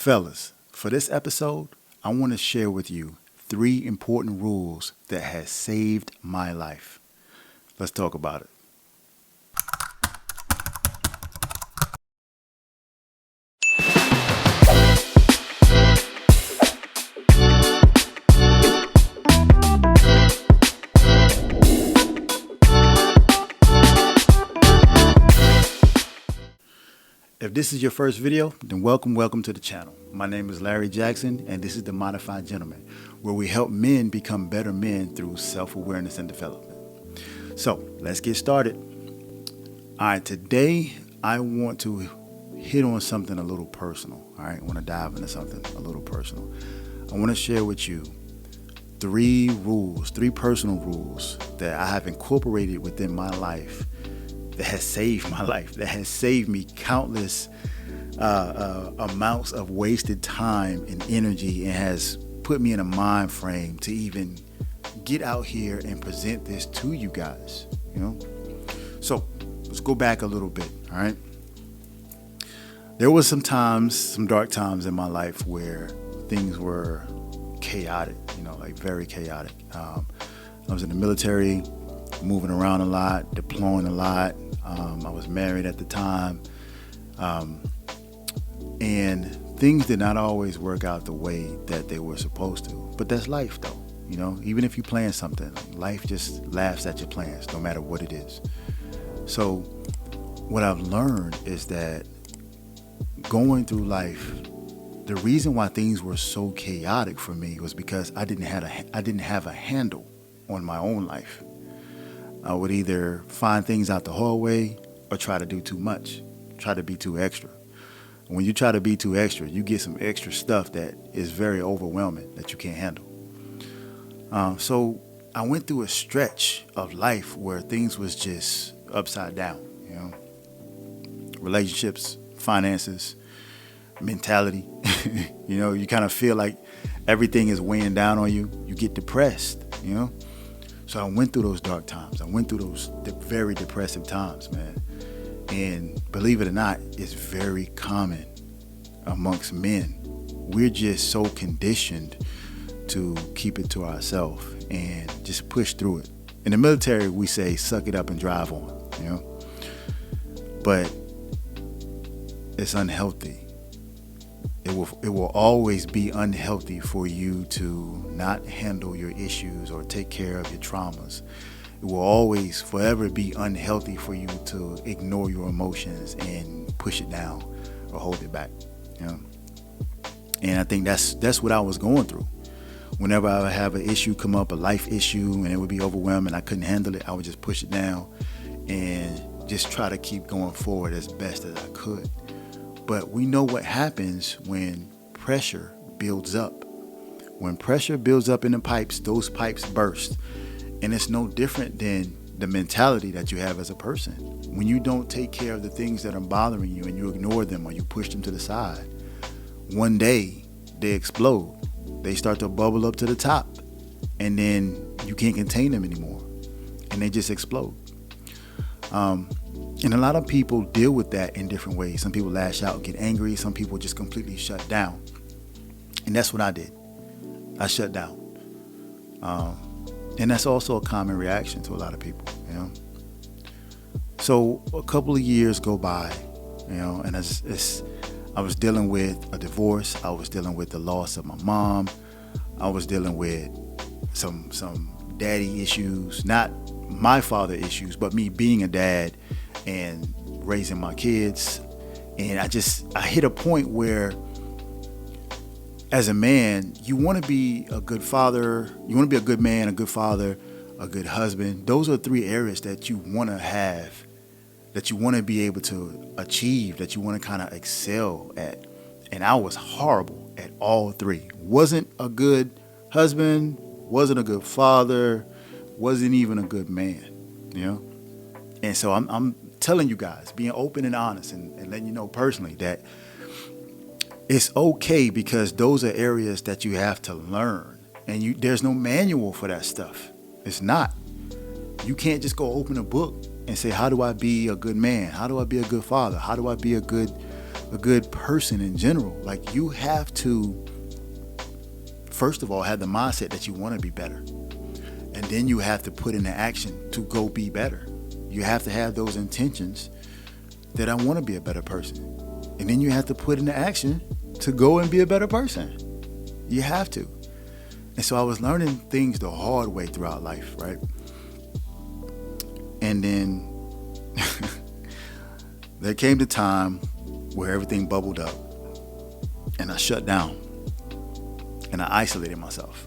Fellas, for this episode, I want to share with you 3 important rules that has saved my life. Let's talk about it. If this is your first video, then welcome to the channel. My name is Larry Jackson, and this is The Modified Gentleman, where we help men become better men through self-awareness and development. So let's get started. All right, today I want to hit on something a little personal. All right, I want to dive into something a little personal. I want to share with you 3 personal rules that I have incorporated within my life that has saved my life, that has saved me countless amounts of wasted time and energy, and has put me in a mind frame to even get out here and present this to you guys, So let's go back a little bit, all right? There was some dark times in my life where things were chaotic, like very chaotic. I was in the military, moving around a lot, deploying a lot. I was married at the time. And things did not always work out the way that they were supposed to. But that's life, though. Even if you plan something, life just laughs at your plans, no matter what it is. So what I've learned is that going through life, the reason why things were so chaotic for me was because I didn't have a handle on my own life. I would either find things out the hallway or try to do too much, try to be too extra. When you try to be too extra, you get some extra stuff that is very overwhelming that you can't handle. So I went through a stretch of life where things was just upside down, relationships, finances, mentality. You kind of feel like everything is weighing down on you. You get depressed, So I went through those dark times. I went through those very depressive times, man. And believe it or not, it's very common amongst men. We're just so conditioned to keep it to ourselves and just push through it. In the military, we say, suck it up and drive on, But it's unhealthy. It will always be unhealthy for you to not handle your issues or take care of your traumas. It will always forever be unhealthy for you to ignore your emotions and push it down or hold it back. And I think that's what I was going through. Whenever I would have an issue come up, a life issue, and it would be overwhelming, I couldn't handle it, I would just push it down and just try to keep going forward as best as I could. But we know what happens when pressure builds up. When pressure builds up in the pipes, those pipes burst. And it's no different than the mentality that you have as a person. When you don't take care of the things that are bothering you and you ignore them or you push them to the side, one day they explode. They start to bubble up to the top, and then you can't contain them anymore, and they just explode. And a lot of people deal with that in different ways. Some people lash out, get angry. Some people just completely shut down. And that's what I did. I shut down. And that's also a common reaction to a lot of people, So a couple of years go by, and I was dealing with a divorce. I was dealing with the loss of my mom. I was dealing with some daddy issues, not my father issues, but me being a dad and raising my kids. And I hit a point where, as a man, you want to be a good father, you want to be a good man, a good father, a good husband. Those are 3 areas that you want to have, that you want to be able to achieve, that you want to kind of excel at. And I was horrible at all 3. Wasn't a good husband, wasn't a good father, wasn't even a good man, And so I'm telling you guys, being open and honest and letting you know personally that it's okay, because those are areas that you have to learn. And there's no manual for that stuff. It's not. You can't just go open a book and say, how do I be a good man? How do I be a good father? How do I be a good a good person in general. Like, you have to, first of all, have the mindset that you want to be better. And then you have to put into action to go be better. You have to have those intentions that I want to be a better person. And then you have to put into action to go and be a better person. You have to. And so I was learning things the hard way throughout life, right? And then there came the time where everything bubbled up and I shut down and I isolated myself.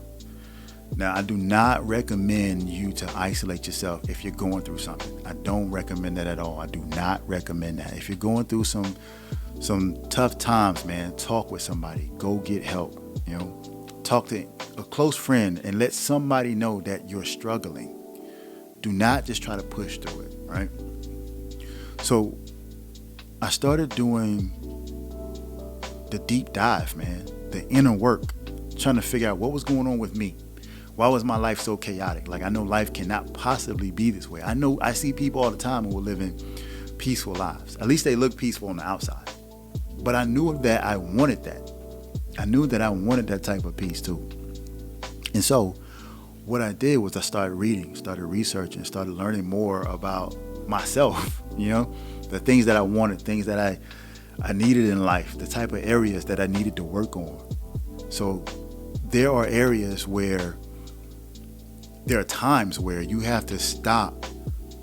Now, I do not recommend you to isolate yourself if you're going through something. I don't recommend that at all. I do not recommend that. If you're going through some tough times, man, talk with somebody. Go get help. Talk to a close friend and let somebody know that you're struggling. Do not just try to push through it, right? So I started doing the deep dive, man, the inner work, trying to figure out what was going on with me. Why was my life so chaotic? Like, I know life cannot possibly be this way. I see people all the time who are living peaceful lives. At least they look peaceful on the outside. But I knew that I wanted that. I knew that I wanted that type of peace too. And so what I did was I started reading, started researching, started learning more about myself, the things that I wanted, things that I needed in life, the type of areas that I needed to work on. So there are times where you have to stop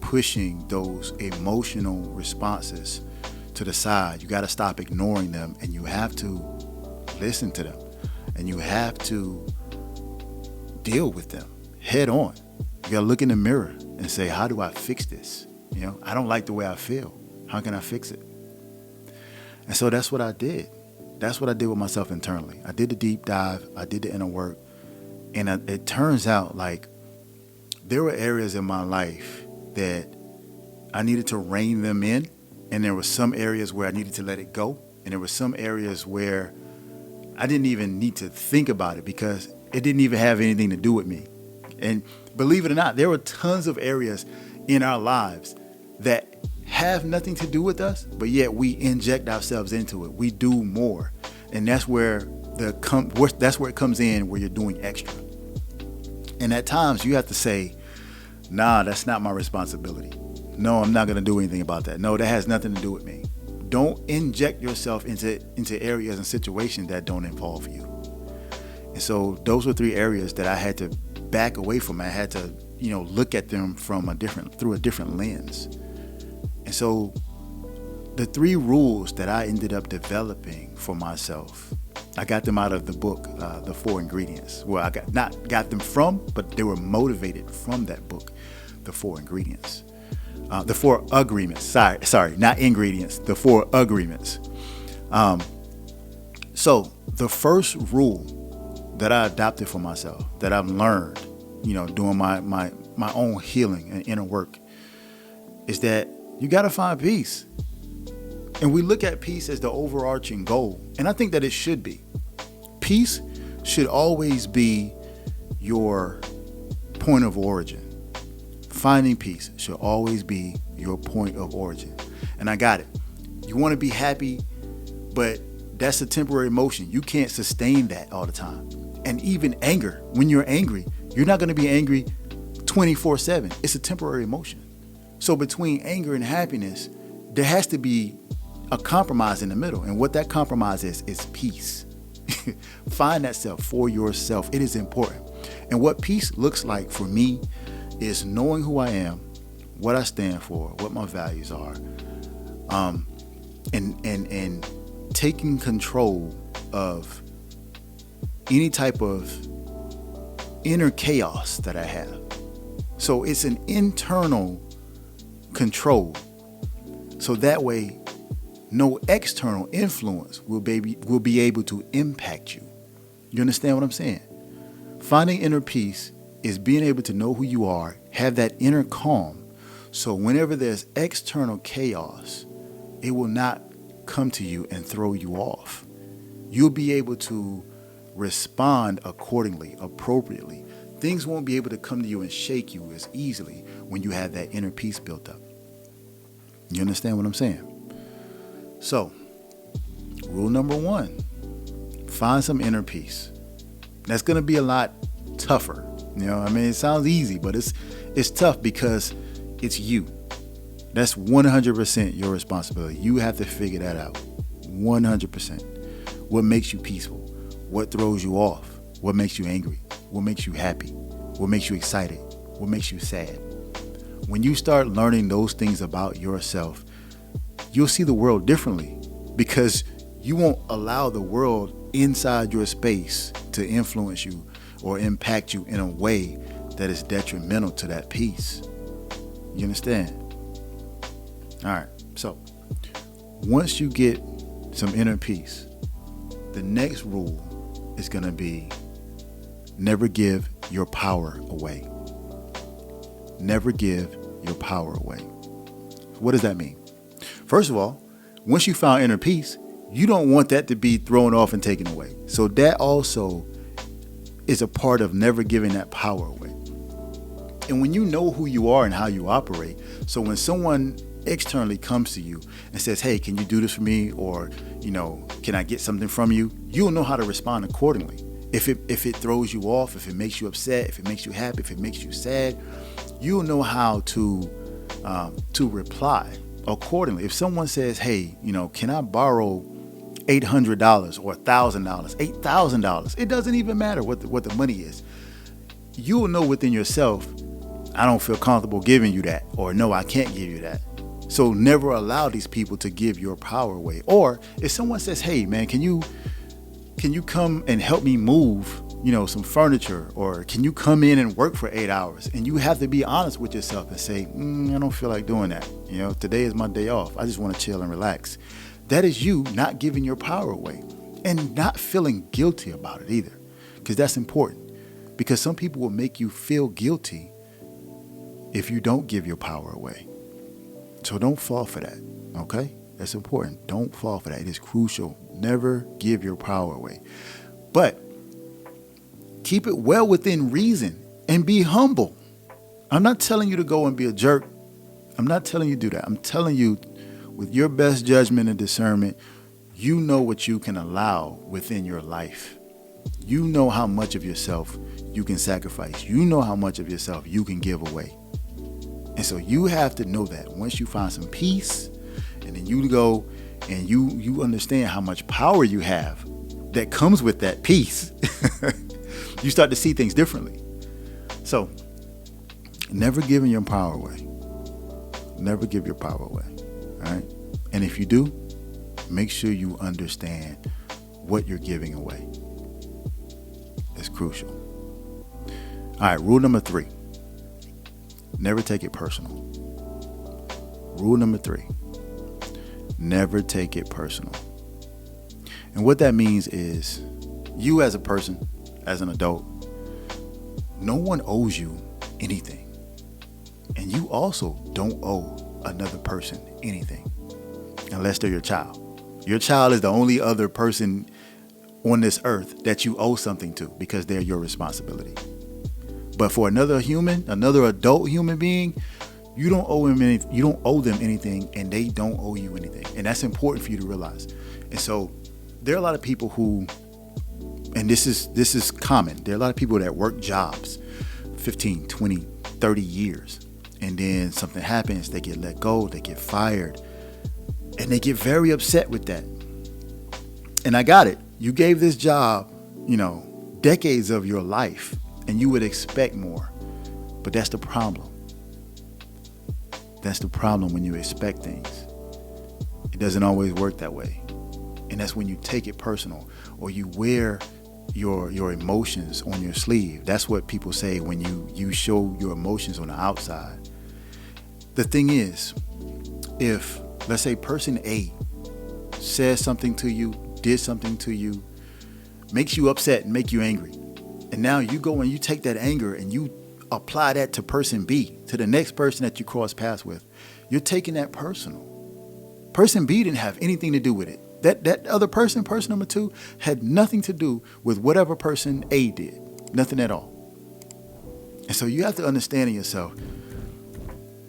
pushing those emotional responses to the side. You got to stop ignoring them, and you have to listen to them, and you have to deal with them head on. You got to look in the mirror and say, how do I fix this? I don't like the way I feel. How can I fix it? And so that's what I did. That's what I did with myself internally. I did the deep dive. I did the inner work. And it turns out like there were areas in my life that I needed to rein them in. And there were some areas where I needed to let it go. And there were some areas where I didn't even need to think about it because it didn't even have anything to do with me. And believe it or not, there were tons of areas in our lives that have nothing to do with us, but yet we inject ourselves into it. We do more. And that's where it comes in, where you're doing extra. And at times you have to say, nah, that's not my responsibility. No, I'm not going to do anything about that. No, that has nothing to do with me. Don't inject yourself into areas and situations that don't involve you. And so those were 3 areas that I had to back away from. I had to, look at them through a different lens. And so the 3 rules that I ended up developing for myself, I got them out of the book, The 4 Ingredients. Well, I got them from, but they were motivated from that book, The 4 Ingredients. The 4 agreements. Sorry, not ingredients. The 4 agreements. So the first rule that I adopted for myself, that I've learned, doing my own healing and inner work, is that you got to find peace. And we look at peace as the overarching goal. And I think that it should be. Peace should always be your point of origin. Finding peace should always be your point of origin. And I got it. You want to be happy, but that's a temporary emotion. You can't sustain that all the time. And even anger, when you're angry, you're not going to be angry 24/7. It's a temporary emotion. So between anger and happiness, there has to be a compromise in the middle. And what that compromise is peace. Find that self for yourself. It is important. And what peace looks like for me is knowing who I am, what I stand for, what my values are, and taking control of any type of inner chaos that I have. So it's an internal control. So that way, no external influence will be able to impact you. You understand what I'm saying? Finding inner peace is being able to know who you are, have that inner calm. So whenever there's external chaos, it will not come to you and throw you off. You'll be able to respond accordingly, appropriately. Things won't be able to come to you and shake you as easily when you have that inner peace built up. You understand what I'm saying? So rule number 1, find some inner peace. That's going to be a lot tougher. It sounds easy, but it's tough because it's you. That's 100% your responsibility. You have to figure that out. 100%. What makes you peaceful? What throws you off? What makes you angry? What makes you happy? What makes you excited? What makes you sad? When you start learning those things about yourself, you'll see the world differently, because you won't allow the world inside your space to influence you or impact you in a way that is detrimental to that peace. You understand? All right. So once you get some inner peace, the next rule is going to be never give your power away. Never give your power away. What does that mean? First of all, once you found inner peace, you don't want that to be thrown off and taken away. So that also is a part of never giving that power away. And when you know who you are and how you operate, so when someone externally comes to you and says, hey, can you do this for me? Or, can I get something from you? You'll know how to respond accordingly. If it throws you off, if it makes you upset, if it makes you happy, if it makes you sad, you'll know how to reply accordingly. If someone says, hey, can I borrow $800 or $1,000, $8,000? It doesn't even matter what the money is. You'll know within yourself, I don't feel comfortable giving you that, or no, I can't give you that. So never allow these people to give your power away. Or if someone says, hey man, can you come and help me move, some furniture, or can you come in and work for 8 hours? And you have to be honest with yourself and say, I don't feel like doing that. Today is my day off. I just want to chill and relax. That is you not giving your power away and not feeling guilty about it either. Because that's important, because some people will make you feel guilty if you don't give your power away. So don't fall for that. Okay. That's important. Don't fall for that. It is crucial. Never give your power away. But keep it well within reason and be humble. I'm not telling you to go and be a jerk. I'm not telling you to do that. I'm telling you, with your best judgment and discernment, you know what you can allow within your life. You know how much of yourself you can sacrifice. You know how much of yourself you can give away. And so you have to know that once you find some peace, and then you go and you understand how much power you have that comes with that peace, you start to see things differently. So never giving your power away. Never give your power away. All right. And if you do, make sure you understand what you're giving away. It's crucial. All right. Rule number 3. Never take it personal. Rule number 3. Never take it personal. And what that means is, you as a person, as an adult, no one owes you anything. And you also don't owe another person anything, unless they're your child. Your child is the only other person on this earth that you owe something to, because they're your responsibility. But for another human, another adult human being, you don't owe them anything. You don't owe them anything, and they don't owe you anything. And that's important for you to realize. And so there are a lot of people who, and this is common. There are a lot of people that work jobs 15, 20, 30 years. And then something happens, they get let go, they get fired, and they get very upset with that. And I got it. You gave this job, decades of your life, and you would expect more. But that's the problem. That's the problem when you expect things. It doesn't always work that way. And that's when you take it personal, or you wear your emotions on your sleeve. That's what people say when you show your emotions on the outside. The thing is, if, let's say, person A says something to you, did something to you, makes you upset and make you angry, and now you go and you take that anger and you apply that to person B, to the next person that you cross paths with, you're taking that personal. Person B didn't have anything to do with it. That other person number 2, had nothing to do with whatever person A did. Nothing at all. And so you have to understand in yourself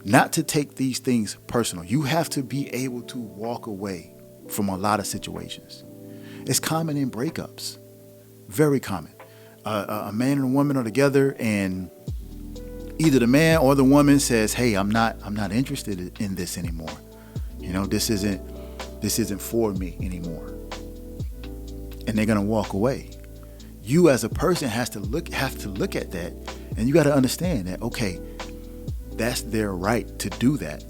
not to take these things personal. You have to be able to walk away from a lot of situations. It's common in breakups. Very common. A man and a woman are together, and either the man or the woman says, "Hey, I'm not interested in this anymore. This isn't for me anymore." And they're gonna walk away. You as a person have to look at that, and you got to understand that, okay, that's their right to do that,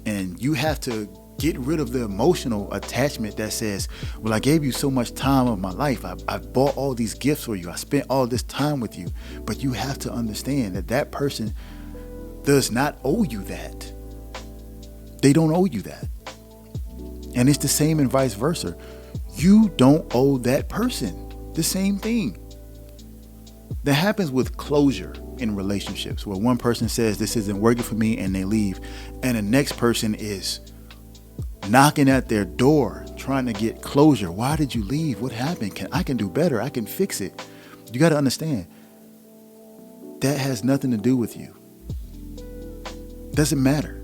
and you have to get rid of the emotional attachment that says, well, I gave you so much time of my life. I bought all these gifts for you. I spent all this time with you. But you have to understand that person does not owe you that. They don't owe you that. And it's the same and vice versa. You don't owe that person the same thing. That happens with closure in relationships, where one person says this isn't working for me and they leave, and the next person is knocking at their door trying to get closure. Why did you leave? What happened? I can do better. I can fix it. You got to understand, that has nothing to do with you. Doesn't matter.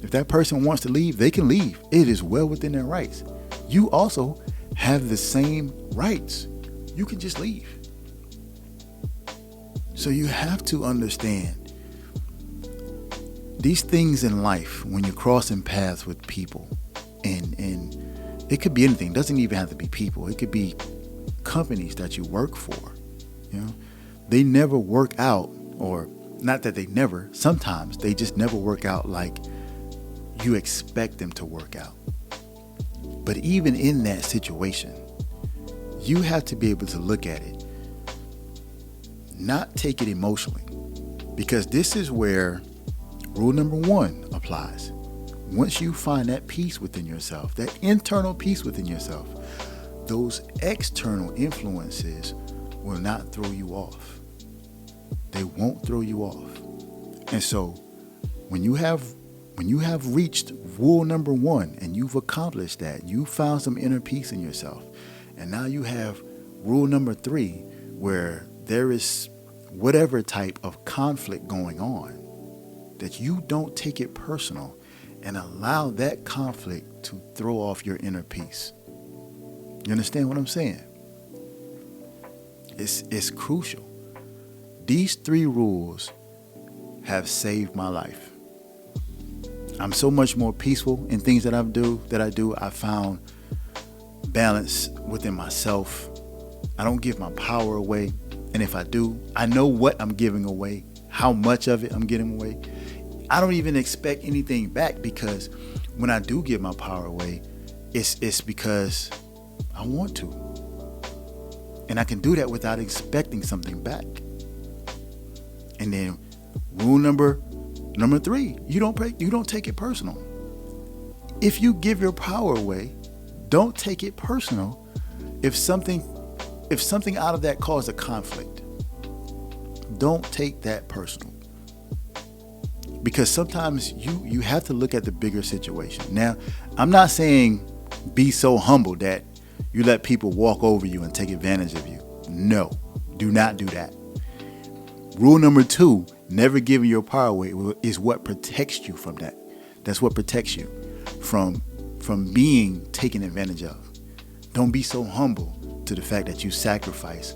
If that person wants to leave, they can leave. It is well within their rights. You also have the same rights. You can just leave. So you have to understand these things in life when you're crossing paths with people, and it could be anything. It doesn't even have to be people. It could be companies that you work for. They never work out, or not that they never, sometimes they just never work out like you expect them to work out. But even in that situation, you have to be able to look at it, not take it emotionally, because this is where rule number 1 applies. Once you find that peace within yourself, that internal peace within yourself, those external influences will not throw you off. They won't throw you off. And so when you have reached rule number 1 and you've accomplished that, you found some inner peace in yourself, and now you have rule number 3, where there is whatever type of conflict going on, that you don't take it personal and allow that conflict to throw off your inner peace. You understand what I'm saying? It's crucial. These 3 rules have saved my life. I'm so much more peaceful in things that I do. I found balance within myself. I don't give my power away. And if I do, I know what I'm giving away, how much of it I'm giving away. I don't even expect anything back, because when I do give my power away, it's because I want to. And I can do that without expecting something back. And then rule number 3, you don't take it personal. If you give your power away, don't take it personal. If something out of that caused a conflict, don't take that personal. Because sometimes you have to look at the bigger situation. Now, I'm not saying be so humble that you let people walk over you and take advantage of you. No, do not do that. Rule number 2, never giving your power away, is what protects you from that. That's what protects you from being taken advantage of. Don't be so humble to the fact that you sacrifice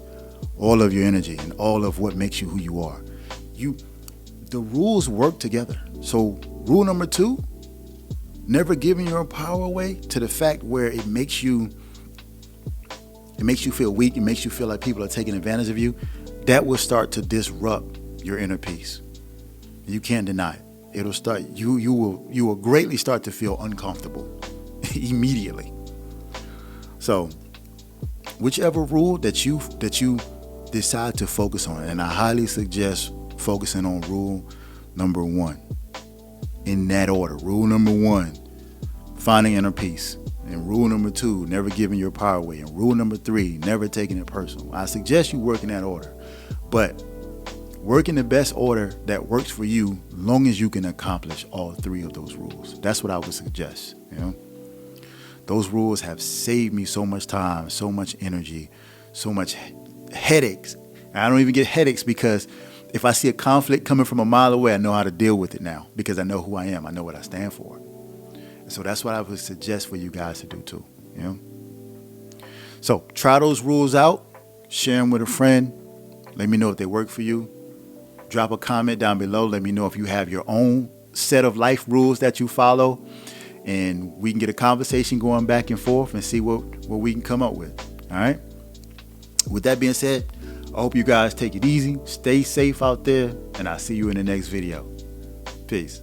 all of your energy and all of what makes you who you are. The rules work together. So rule number 2, never giving your power away to the fact where it makes you feel weak. It makes you feel like people are taking advantage of you. That will start to disrupt your inner peace. You can't deny it. It'll start. You will greatly start to feel uncomfortable immediately. So whichever rule that you decide to focus on, and I highly suggest focusing on rule number 1 in that order. Rule number 1, finding inner peace. And rule number 2, never giving your power away. And rule number 3, never taking it personal. I suggest you work in that order, but work in the best order that works for you, long as you can accomplish all 3 of those rules. That's what I would suggest. Those rules have saved me so much time, so much energy, so much headaches. I don't even get headaches, because if I see a conflict coming from a mile away, I know how to deal with it now, because I know who I am. I know what I stand for. And so that's what I would suggest for you guys to do too. So try those rules out, share them with a friend. Let me know if they work for you. Drop a comment down below. Let me know if you have your own set of life rules that you follow, and we can get a conversation going back and forth and see what we can come up with. All right. With that being said, I hope you guys take it easy, stay safe out there, and I'll see you in the next video. Peace.